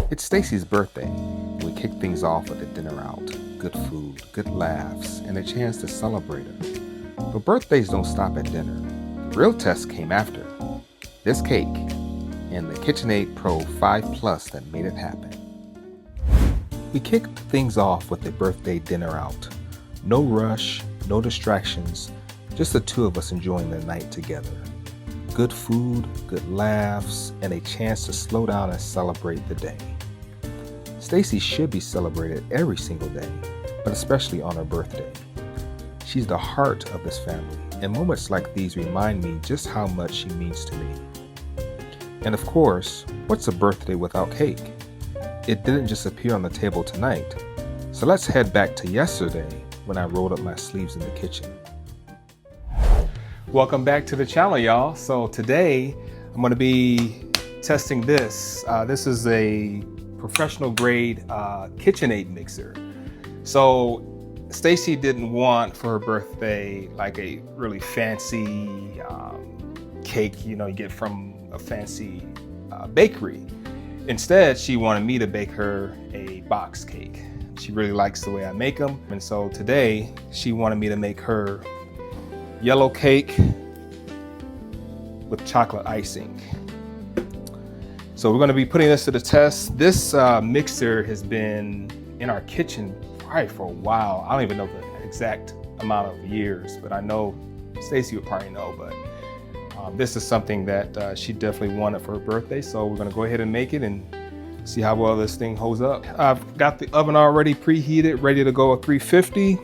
It's Stacy's birthday. We kick things off with a dinner out, good food, good laughs, and a chance to celebrate her. But birthdays don't stop at dinner. The real test came after. This cake and the KitchenAid Pro 5 Plus that made it happen. We kicked things off with a birthday dinner out. No rush, no distractions, just the two of us enjoying the night together. Good food, good laughs, and a chance to slow down and celebrate the day. Staci should be celebrated every single day, but especially on her birthday. She's the heart of this family, and moments like these remind me just how much she means to me. And of course, what's a birthday without cake? It didn't just appear on the table tonight. So let's head back to yesterday when I rolled up my sleeves in the kitchen. Welcome back to the channel, y'all. So today I'm going to be testing this. This is a professional grade KitchenAid mixer. So Staci didn't want for her birthday like a really fancy cake, you get from a fancy bakery. Instead, she wanted me to bake her a box cake. She really likes the way I make them. And so today she wanted me to make her yellow cake with chocolate icing. So we're going to be putting this to the test. This mixer has been in our kitchen probably for a while. I don't even know the exact amount of years, but I know Staci would probably know. But this is something that she definitely wanted for her birthday. So we're going to go ahead and make it and see how well this thing holds up. I've got the oven already preheated, ready to go at 350.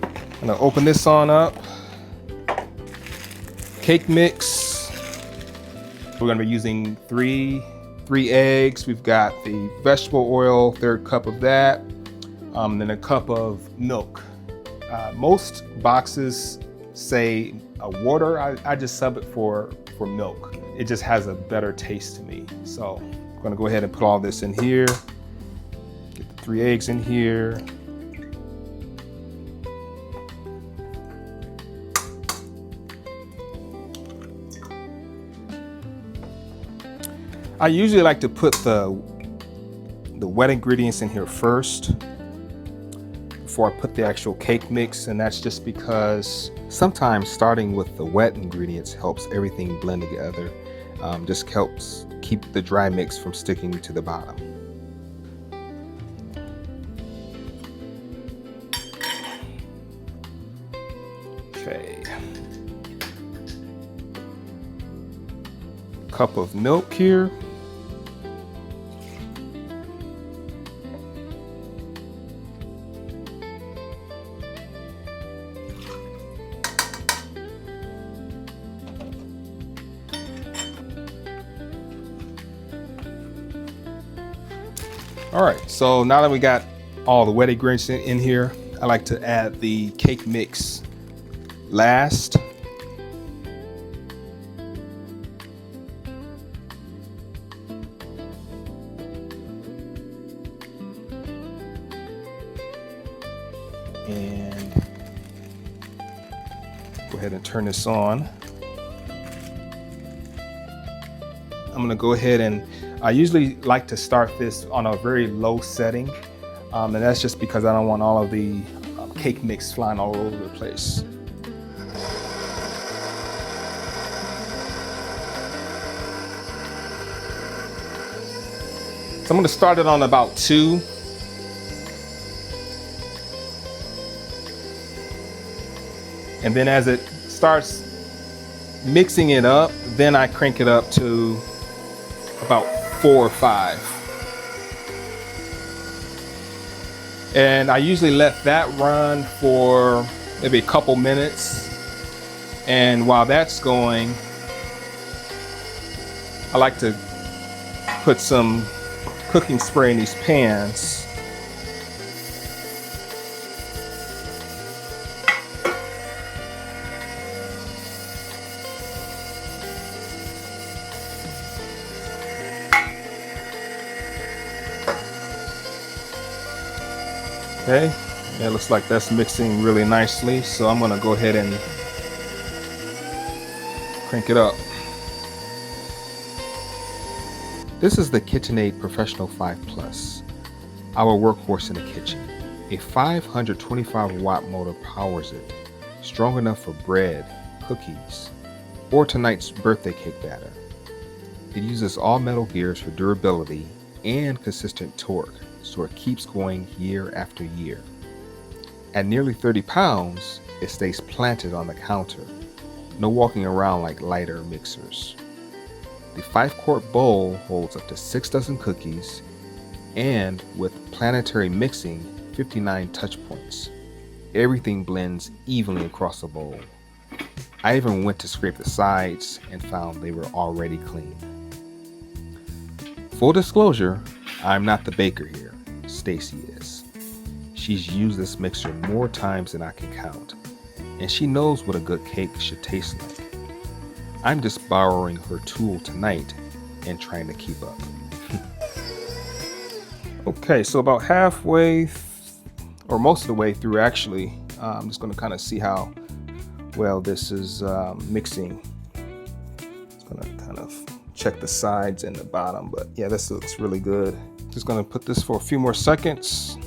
I'm going to open this on up. Cake mix. We're going to be using three eggs. We've got the vegetable oil, third cup of that, then a cup of milk. Most boxes say water. I just sub it for milk. It just has a better taste to me. So I'm going to go ahead and put all this in here. Get the 3 eggs in here. I usually like to put the wet ingredients in here first before I put the actual cake mix, and that's just because sometimes starting with the wet ingredients helps everything blend together. Just helps keep the dry mix from sticking to the bottom. Okay. Cup of milk here. All right, so now that we got all the wet ingredients in here, I like to add the cake mix last. And go ahead and turn this on. I'm gonna go ahead and I usually like to start this on a very low setting, and that's just because I don't want all of the cake mix flying all over the place. So I'm gonna start it on about 2. And then as it starts mixing it up, then I crank it up to about 4 or 5. And I usually let that run for maybe a couple minutes. And while that's going, I like to put some cooking spray in these pans. Okay, it looks like that's mixing really nicely, so I'm gonna go ahead and crank it up. This is the KitchenAid Professional 5 Plus, our workhorse in the kitchen. A 525 watt motor powers it, strong enough for bread, cookies, or tonight's birthday cake batter. It uses all metal gears for durability and consistent torque, so it keeps going year after year. At nearly 30 pounds, it stays planted on the counter, no walking around like lighter mixers. The 5-quart bowl holds up to 6 dozen cookies, and with planetary mixing, 59 touch points. Everything blends evenly across the bowl. I even went to scrape the sides and found they were already clean. Full disclosure, I'm not the baker here. Staci is. She's used this mixer more times than I can count, and she knows what a good cake should taste like. I'm just borrowing her tool tonight and trying to keep up. Okay, so about halfway, or most of the way through actually, I'm just going to kind of see how well this is mixing. Just going to kind of check the sides and the bottom, but yeah, this looks really good. Just going to put this for a few more seconds.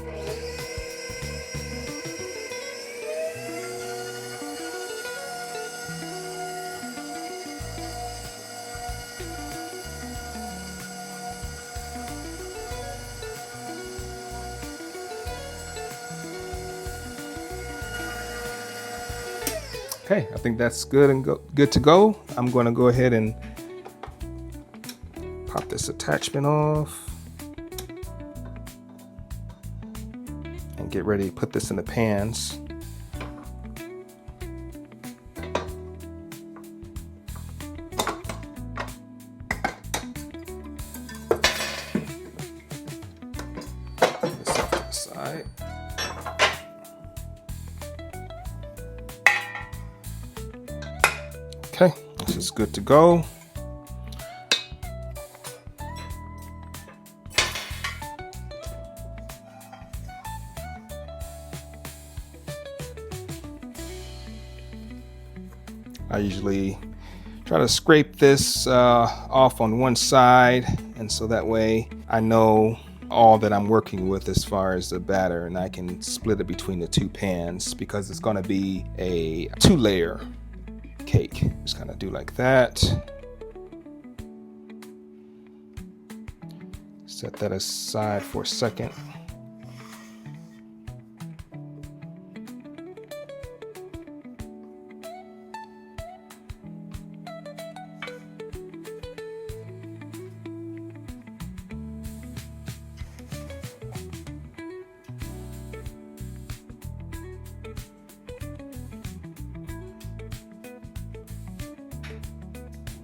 Okay, I think that's good to go. I'm going to go ahead and pop this attachment off and get ready to put this in the pans. Put this off to the side. Okay, this is good to go. I usually try to scrape this off on one side, and so that way I know all that I'm working with as far as the batter, and I can split it between the two pans because it's going to be a 2-layer cake. Just kind of do like that. Set that aside for a second.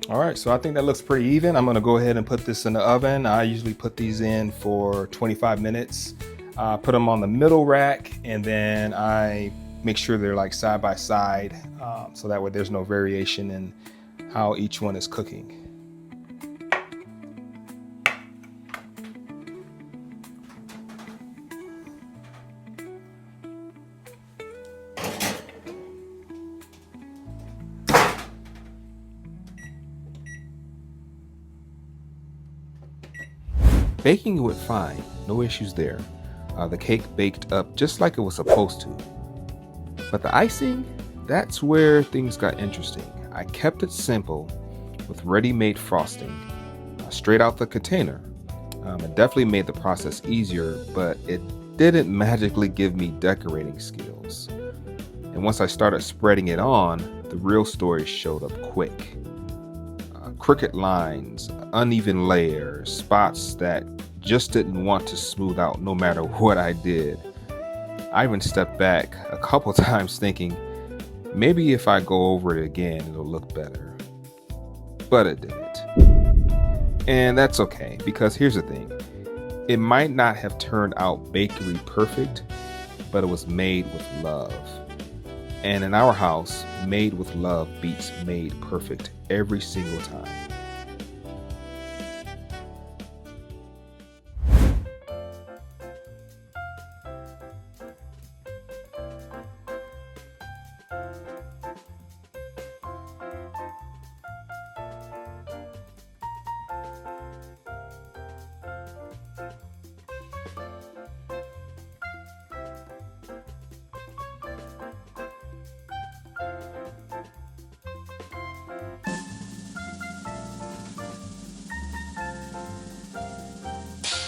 All right, so I think that looks pretty even. I'm gonna go ahead and put this in the oven. I usually put these in for 25 minutes. Put them on the middle rack, and then I make sure they're like side by side, so that way there's no variation in how each one is cooking. Baking went fine, no issues there. The cake baked up just like it was supposed to. But the icing, that's where things got interesting. I kept it simple with ready-made frosting, straight out the container. It definitely made the process easier, but it didn't magically give me decorating skills. And once I started spreading it on, the real story showed up quick. Crooked lines, uneven layers, spots that just didn't want to smooth out no matter what I did. I even stepped back a couple times thinking, maybe if I go over it again, it'll look better. But it didn't. And that's okay, because here's the thing. It might not have turned out bakery perfect, but it was made with love. And in our house, made with love beats made perfect every single time.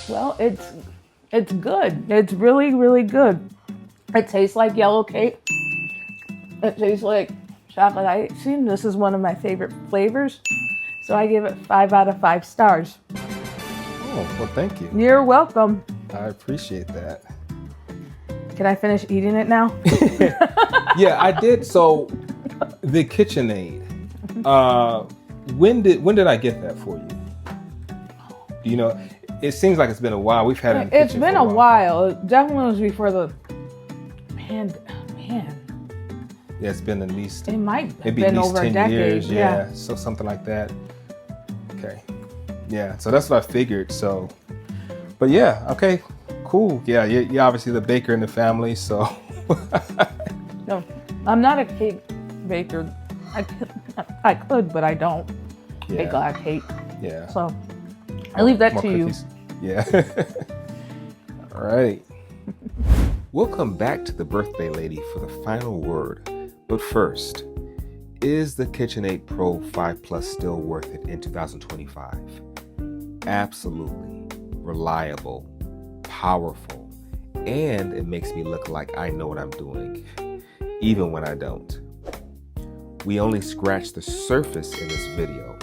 Well, it's good. It's really, really good. It tastes like yellow cake. It tastes like chocolate icing. This is one of my favorite flavors. So I give it 5 out of 5 stars. Oh, well, thank you. You're welcome. I appreciate that. Can I finish eating it now? Yeah, I did. So the KitchenAid, when did I get that for you? Do you know? It seems like it's been a while. We've had it in the It's kitchen been for a while. It definitely was before the man. Yeah, it's been at least It might have maybe been at least over 10 a decade. years. Yeah, so something like that. Okay. Yeah, so that's what I figured. So, but yeah, okay, cool. Yeah, you're obviously the baker in the family, so. No, I'm not a cake baker. I could, but I don't bake a lot of cake. Yeah. So I leave that More to cookies. You. Yeah. All right. We'll come back to the birthday lady for the final word. But first, is the KitchenAid Pro 5 Plus still worth it in 2025? Absolutely. Reliable, powerful, and it makes me look like I know what I'm doing, even when I don't. We only scratched the surface in this video.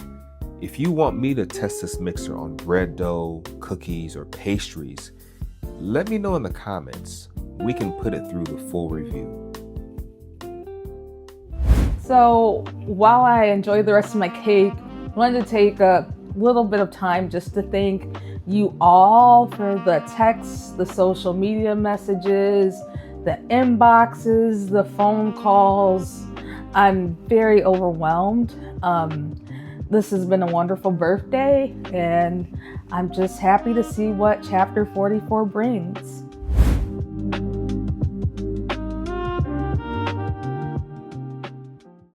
If you want me to test this mixer on bread dough, cookies, or pastries, let me know in the comments. We can put it through the full review. So while I enjoy the rest of my cake, I wanted to take a little bit of time just to thank you all for the texts, the social media messages, the inboxes, the phone calls. I'm very overwhelmed. This has been a wonderful birthday, and I'm just happy to see what chapter 44 brings.